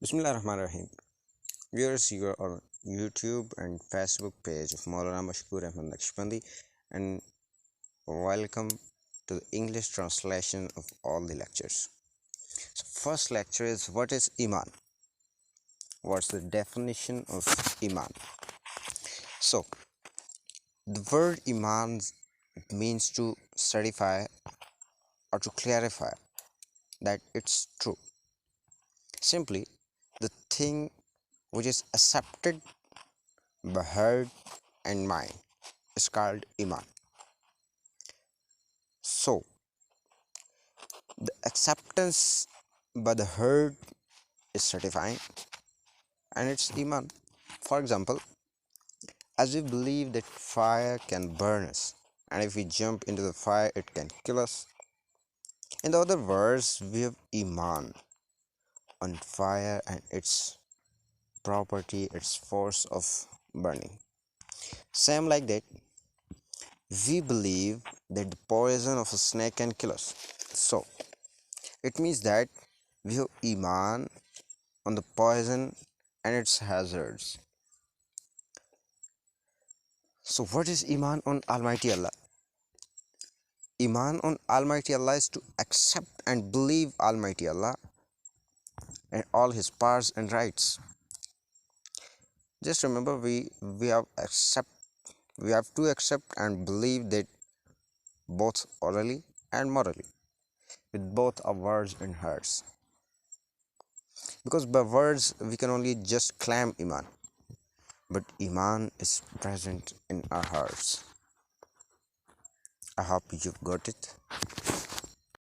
Bismillahirrahmanirrahim. Viewers, you are on YouTube and Facebook page of Maulana Mashkoorahmad and welcome to the English translation of all the lectures. So first lecture is what is Iman? What's the definition of Iman? So the word Iman means to certify or to clarify that it's true. Simply, the thing which is accepted by heart and mind is called Iman. So, the acceptance by the heart is certifying and it's Iman. For example, as we believe that fire can burn us, and if we jump into the fire, it can kill us. In other words, we have Iman on fire and its property, its force of burning. Same like that, we believe that the poison of a snake can kill us. So, it means that we have Iman on the poison and its hazards. So, what is Iman on Almighty Allah? Iman on Almighty Allah is to accept and believe Almighty Allah and all His powers and rights. Just remember, we have to accept and believe that both orally and morally, with both our words and hearts. Because by words we can only just claim Iman, but Iman is present in our hearts. I hope you've got it.